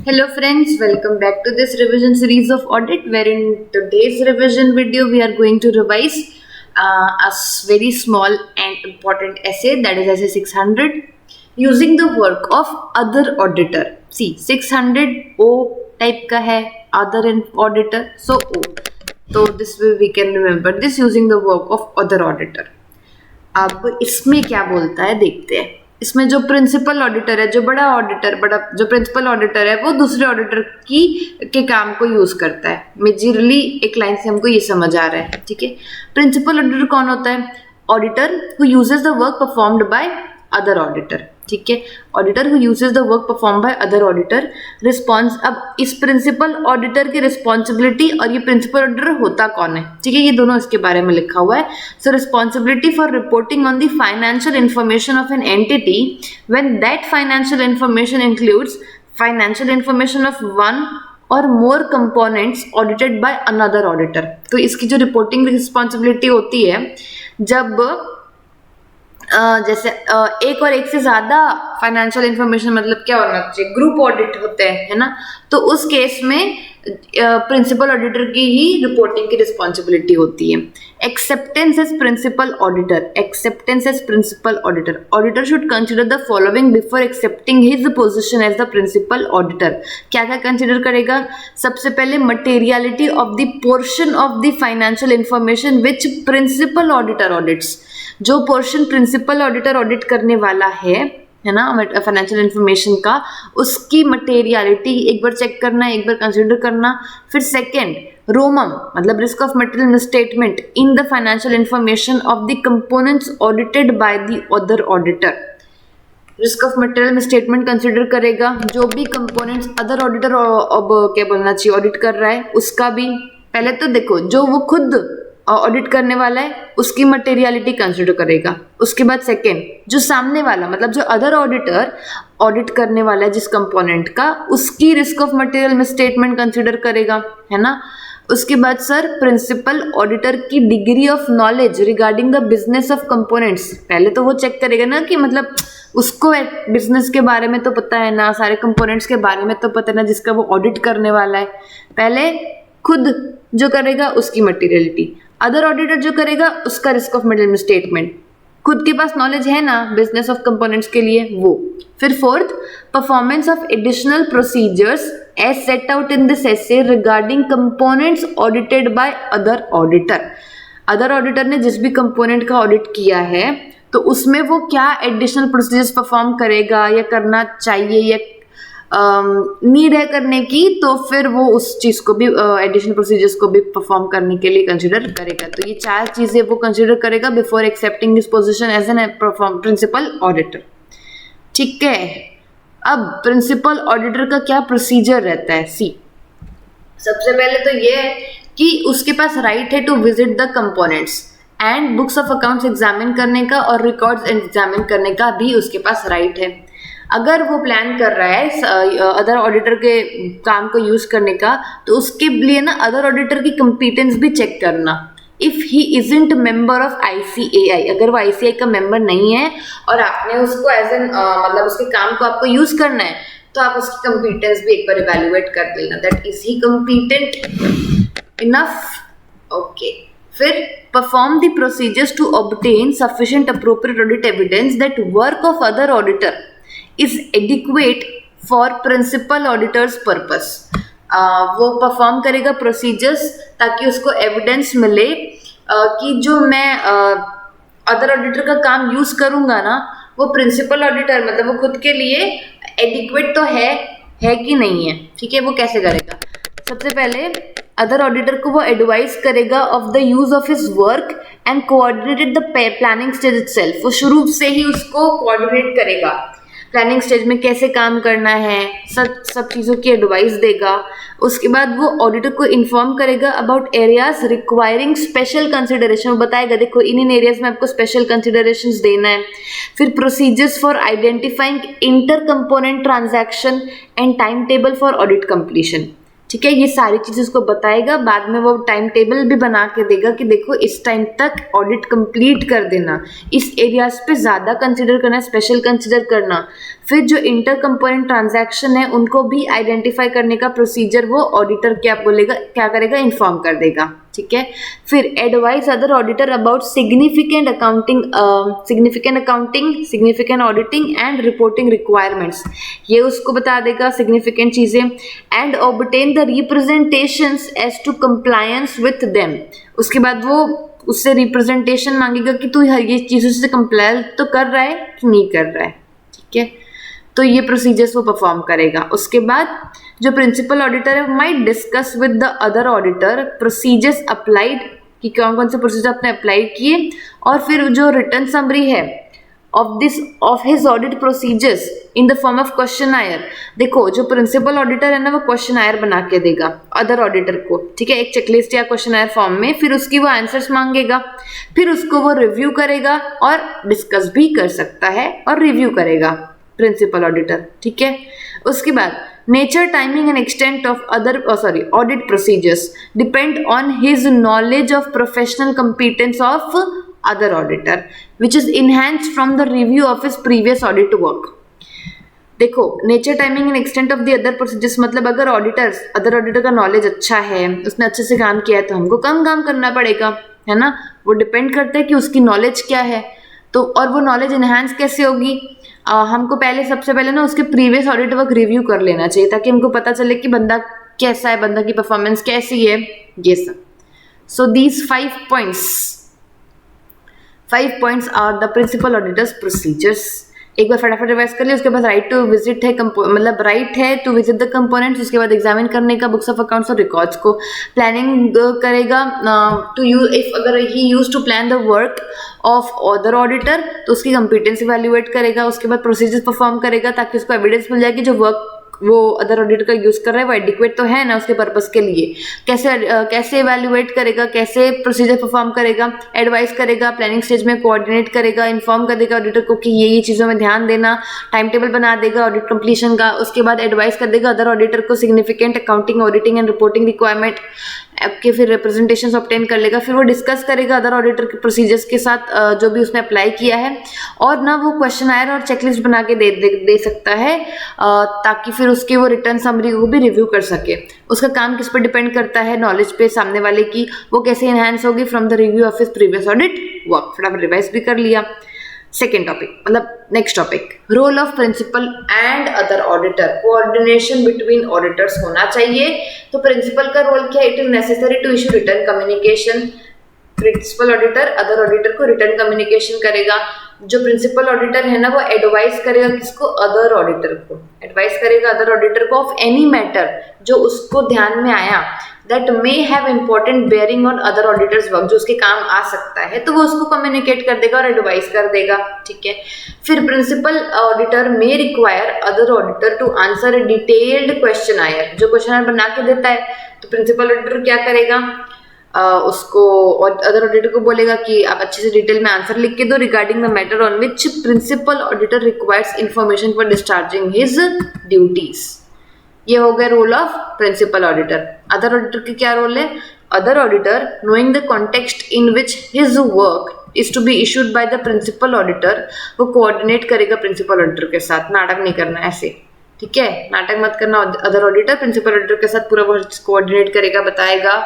Hello friends, welcome back to this revision series of audit where in today's revision video we are going to revise very small and important essay, that is essay 600, using the work of other auditor. See 600 O type का है, other and auditor, so O. So this way we can remember this using the work of other auditor. अब इसमें क्या बोलता है देखते हैं. इसमें जो प्रिंसिपल ऑडिटर है, जो जो प्रिंसिपल ऑडिटर है वो दूसरे ऑडिटर के काम को यूज करता है. मेजरली एक लाइन से हमको ये समझ आ रहा है. ठीक है, प्रिंसिपल ऑडिटर कौन होता है? Auditor who uses the work performed by other auditor. ठीक है, auditor who uses the work perform by other auditor. Response, अब इस प्रिंसिपल ऑडिटर की रिस्पॉन्सिबिलिटी और ये प्रिंसिपल ऑडिटर होता कौन है, ठीक है, ये दोनों इसके बारे में लिखा हुआ है. So responsibility for reporting on the financial information of an entity when that financial information includes financial information of one or more components audited by another auditor. तो इसकी जो रिपोर्टिंग रिस्पॉन्सिबिलिटी होती है, जब जैसे एक और एक से ज्यादा फाइनेंशियल इंफॉर्मेशन, मतलब क्या होना चाहिए, ग्रुप ऑडिट होते हैं, है ना, तो उस केस में प्रिंसिपल ऑडिटर की ही रिपोर्टिंग की रिस्पॉन्सिबिलिटी होती है. Acceptance as principal auditor. Acceptance as principal auditor. Auditor should consider the following before accepting his position as the principal auditor. क्या क्या कंसिडर करेगा? सबसे पहले materiality of the portion of the financial information which principal auditor audits. जो portion principal auditor audit करने वाला है ना, फाइनेंशियल इंफॉर्मेशन का, उसकी मटेरियलिटी एक बार चेक करना, एक बार कंसिडर करना. फिर सेकंड, रोमम मतलब risk of material misstatement in the financial information of the components audited by the other auditor. Risk of material misstatement consider करेगा. जो भी कंपोनेंट्स अदर ऑडिटर अब क्या बोलना चाहिए ऑडिट कर रहा है उसका भी. पहले तो देखो, जो वो खुद ऑडिट करने वाला है उसकी मटेरियलिटी कंसिडर करेगा. उसके बाद सेकेंड, जो सामने वाला मतलब जो अदर ऑडिटर ऑडिट करने वाला है जिस कंपोनेंट का, उसकी risk of material misstatement consider करेगा, है ना. उसके बाद सर, प्रिंसिपल ऑडिटर की degree of knowledge regarding the business of components. पहले तो वो चेक करेगा ना कि मतलब उसको बिजनेस के बारे में तो पता है ना, सारे कंपोनेंट्स के बारे में तो पता है ना जिसका वो ऑडिट करने वाला है. पहले खुद जो करेगा उसकी मटेरियलिटी, अदर ऑडिटर जो करेगा उसका रिस्क ऑफ मटेरियल स्टेटमेंट. खुद के पास नॉलेज है ना बिजनेस ऑफ कंपोनेंट्स के लिए, वो. फिर fourth, performance of additional procedures as set out in this SA regarding components audited by other auditor. Other auditor ने जिस भी कंपोनेंट का ऑडिट किया है तो उसमें वो क्या एडिशनल प्रोसीजर्स परफॉर्म करेगा या करना चाहिए या नीड है करने की, तो फिर वो उस चीज को भी एडिशनल प्रोसीजर्स को भी परफॉर्म करने के लिए कंसिडर करेगा. तो ये चार चीजें वो कंसिडर करेगा before accepting this position as an principal auditor. ठीक है, अब प्रिंसिपल ऑडिटर का क्या प्रोसीजर रहता है? सी, सबसे पहले तो ये है कि उसके पास राइट है to visit the components and books of accounts examine करने का और रिकॉर्ड्स एग्जामिन करने का भी उसके पास राइट है. अगर वो प्लान कर रहा है अदर ऑडिटर के काम को यूज करने का, तो उसके लिए ना अदर ऑडिटर की कंपिटेंस भी चेक करना. If he isn't member of ICAI, अगर वो ICAI का मेंबर नहीं है और आपने उसको एज एन मतलब उसके काम को आपको यूज करना है, तो आप उसकी कंपिटेंस भी एक बार इवेल्युएट कर लेना, that is he competent enough. Okay, फिर perform the procedures to obtain sufficient appropriate audit evidence that work of other auditor is adequate for principal auditor's purpose. वो परफॉर्म करेगा प्रोसीजर्स ताकि उसको एविडेंस मिले कि जो मैं अदर ऑडिटर का काम यूज करूंगा ना, वो प्रिंसिपल ऑडिटर मतलब वो खुद के लिए एडिक्वेट तो है कि नहीं है. ठीक है, वो कैसे करेगा? सबसे पहले अदर ऑडिटर को वो एडवाइस करेगा of the use of his work and coordinated the planning stage itself. वो शुरू से ही उसको कोऑर्डिनेट करेगा, प्लानिंग स्टेज में कैसे काम करना है, सब चीज़ों की एडवाइस देगा. उसके बाद वो ऑडिटर को इन्फॉर्म करेगा about areas requiring special consideration. वो बताएगा देखो इन एरियाज में आपको स्पेशल कंसिडरेशंस देना है. फिर procedures for identifying inter component transaction and time table for audit completion. ठीक है, ये सारी चीज़ें उसको बताएगा. बाद में वो टाइम टेबल भी बना के देगा कि देखो इस टाइम तक ऑडिट कंप्लीट कर देना, इस एरियाज पे ज़्यादा कंसिडर करना, स्पेशल कंसिडर करना. फिर जो इंटर कंपोनेंट ट्रांजैक्शन है उनको भी आइडेंटिफाई करने का प्रोसीजर वो ऑडिटर क्या बोलेगा, क्या करेगा, इन्फॉर्म कर देगा, ठीक है। फिर advise other auditor about significant auditing and reporting requirements, ये उसको बता देगा सिग्निफिकेंट चीजें। And obtain the representations as to compliance with them, उसके बाद वो उससे रिप्रेजेंटेशन मांगेगा कि तू ये चीज़ों से कंप्लाई तो कर रहा है कि नहीं कर रहा है, ठीक है। तो ये प्रोसीजर्स वो परफॉर्म करेगा। उसके बाद जो प्रिंसिपल ऑडिटर है might discuss with the other auditor procedures applied, कि कौन कौन से प्रोसीजर आपने अप्लाई किए, और फिर जो रिटर्न समरी है of his audit procedures in the form of questionnaire. देखो जो प्रिंसिपल ऑडिटर है ना वो क्वेश्चनायर बना के देगा अदर ऑडिटर को, ठीक है, एक चेकलिस्ट या क्वेश्चनायर फॉर्म में, फिर उसकी वो आंसर्स मांगेगा, फिर उसको वो रिव्यू करेगा और डिस्कस भी कर सकता है और रिव्यू करेगा प्रिंसिपल ऑडिटर, ठीक है। उसके बाद nature, timing and extent of audit procedures depend on his knowledge of professional competence of other auditor which is enhanced from the review of his previous audit work। देखो nature, timing and extent of the other procedures मतलब अगर other auditor का knowledge अच्छा है, उसने अच्छे से काम किया है, तो हमको कम काम करना पड़ेगा, है ना। वो डिपेंड करता है कि उसकी नॉलेज क्या है, तो और वो नॉलेज इन्हांस कैसे होगी, हमको सबसे पहले ना उसके प्रीवियस ऑडिट वर्क रिव्यू कर लेना चाहिए, ताकि हमको पता चले कि बंदा कैसा है, बंदा की परफॉर्मेंस कैसी है, ये सब। So these 5 points are the principal auditor's procedures। एक बार फटाफट रिवाइज कर लिया। उसके बाद राइट टू विजिट है, मतलब राइट है टू विजिट द कंपोनेंट्स। उसके बाद एग्जामिन करने का बुक्स ऑफ अकाउंट्स और रिकॉर्ड्स को, प्लानिंग करेगा टू यूज, इफ अगर he use to plan the work of other auditor तो उसकी कंपिटेंस इवैल्यूएट करेगा। उसके बाद प्रोसीजर्स परफॉर्म करेगा ताकि उसको एविडेंस मिल जाए कि जो वर्क वो अदर ऑडिटर का यूज कर रहा है वो एडिक्वेट तो है ना उसके पर्पस के लिए। कैसे इवैल्यूएट करेगा, कैसे प्रोसीजर परफॉर्म करेगा, एडवाइस करेगा, प्लानिंग स्टेज में कोऑर्डिनेट करेगा, इन्फॉर्म कर देगा ऑडिटर को कि ये चीज़ों में ध्यान देना, टाइम टेबल बना देगा ऑडिट कंप्लीशन का। उसके बाद एडवाइस कर देगा अदर ऑडिटर को significant accounting, auditing and reporting requirement आपके, फिर रिप्रेजेंटेशन ऑब्टेन कर लेगा। फिर वो डिस्कस करेगा अदर ऑडिटर के प्रोसीजर्स के साथ जो भी उसने अप्लाई किया है, और ना वो क्वेश्चनायर और चेकलिस्ट बना के दे सकता है ताकि फिर उसके वो रिटर्न समरी को भी रिव्यू कर सके। उसका काम किस पर डिपेंड करता है, नॉलेज पे सामने वाले की, वो कैसे इनहेंस होगी from the review of his previous audit work. फटाफट रिवाइज भी कर लिया। सेकेंड टॉपिक मतलब next topic, role of principal and other auditor, coordination between auditors होना चाहिए। तो प्रिंसिपल का रोल क्या है, it is necessary to issue written communication. Principal auditor other auditor को रिटर्न कम्युनिकेशन करेगा। जो प्रिंसिपल ऑडिटर है ना वो एडवाइस करेगा किसको, अदर ऑडिटर को, एडवाइस करेगा अदर ऑडिटर को ऑफ एनी मैटर जो उसको ध्यान में आया that may have important bearing on other auditors work, जो उसके काम आ सकता है, तो वो उसको कम्युनिकेट कर देगा और एडवाइस कर देगा, ठीक है। फिर principal auditor may require other auditor to answer a detailed questionnaire, जो क्वेश्चनायर बना के देता है तो प्रिंसिपल ऑडिटर क्या करेगा, उसको अदर ऑडिटर को बोलेगा कि आप अच्छे से डिटेल में आंसर लिख के दो regarding the matter on which principal auditor requires information for discharging his duties. ये हो गया role of principal auditor. Other auditor की क्या रोल है, other auditor knowing the context in which his work is to be issued by the principal auditor, वो coordinate करेगा principal auditor के साथ, नाटक नहीं करना ऐसे, ठीक है, नाटक मत करना। अदर ऑडिटर प्रिंसिपल ऑडिटर के साथ पूरा कोऑर्डिनेट करेगा, बताएगा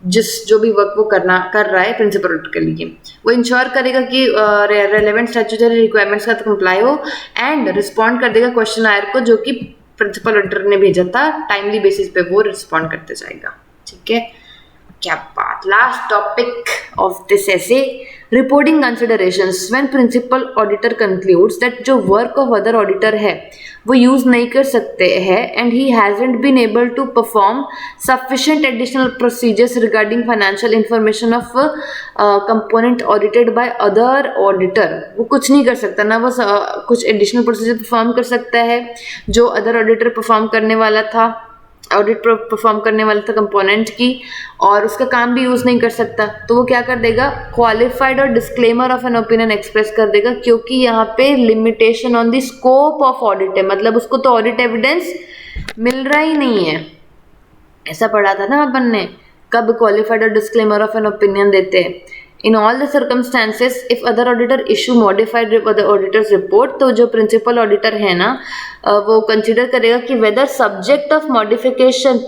जो भी वर्क वो कर रहा है प्रिंसिपल ऑडिटर के लिए। वो इंश्योर करेगा कि रेलेवेंट स्टैट्यूटरी रिक्वायरमेंट्स का कंप्लाई हो एंड रिस्पॉन्ड कर देगा क्वेश्चनायर को जो कि प्रिंसिपल ऑडिटर ने भेजा था, टाइमली बेसिस पे वो रिस्पॉन्ड करते जाएगा, ठीक है। क्या बात। लास्ट टॉपिक ऑफ दिस ऐसे, reporting considerations when principal auditor concludes that जो वर्क ऑफ अदर ऑडिटर है वो यूज नहीं कर सकते हैं and he hasn't been able to perform sufficient additional procedures regarding financial information of component audited by other auditor, वो कुछ नहीं कर सकता ना, वो कुछ एडिशनल प्रोसीजर परफॉर्म कर सकता है जो अदर ऑडिटर परफॉर्म करने वाला था, ऑडिट परफॉर्म करने वाला था कंपोनेंट की, और उसका काम भी यूज नहीं कर सकता। तो वो क्या कर देगा, क्वालिफाइड और disclaimer of an opinion express कर देगा, क्योंकि यहाँ पे limitation on the scope of audit है, मतलब उसको तो ऑडिट एविडेंस मिल रहा ही नहीं है। ऐसा पढ़ा था ना अपन ने, कब क्वालिफाइड और डिस्क्लेमर ऑफ एन ओपिनियन देते हैं, In all the circumstances, if other auditor issue modified other auditor's report, तो जो principal auditor है ना वो consider करेगा कि whether subject of modification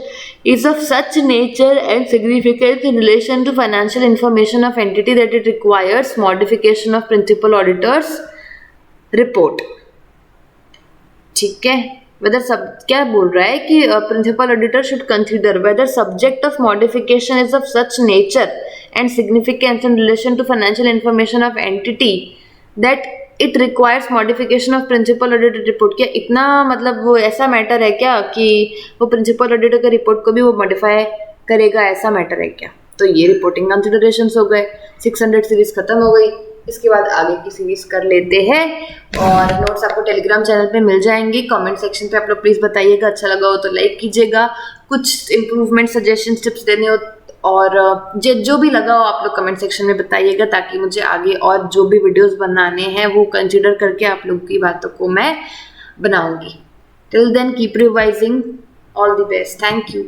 is of such nature and significance in relation to financial information of entity that it requires modification of principal auditor's report. ठीक है, whether सब क्या बोल रहा है कि principal auditor should consider whether subject of modification is of such nature and significance in relation to financial information of entity that it requires modification of principal auditor report. क्या इतना मतलब वो ऐसा मैटर है क्या कि वो principal auditor के रिपोर्ट को भी वो मॉडिफाई करेगा, ऐसा मैटर है क्या? तो ये रिपोर्टिंग कंसिडरेशंस हो गए, 600 सीरीज खत्म हो गई। इसके बाद आगे की सीरीज कर लेते हैं और नोट्स आपको टेलीग्राम चैनल पे मिल जाएंगे। कमेंट सेक्शन पे आप लोग प्लीज़ बताइएगा, अच्छा लगा हो तो लाइक कीजिएगा, कुछ इम्प्रूवमेंट सजेशन टिप्स देने हो और जो भी लगा हो आप लोग कमेंट सेक्शन में बताइएगा, ताकि मुझे आगे और जो भी वीडियोस बनाने हैं वो कंसिडर करके आप लोगों की बातों को मैं बनाऊंगी। Till then keep revising, all the best, thank you.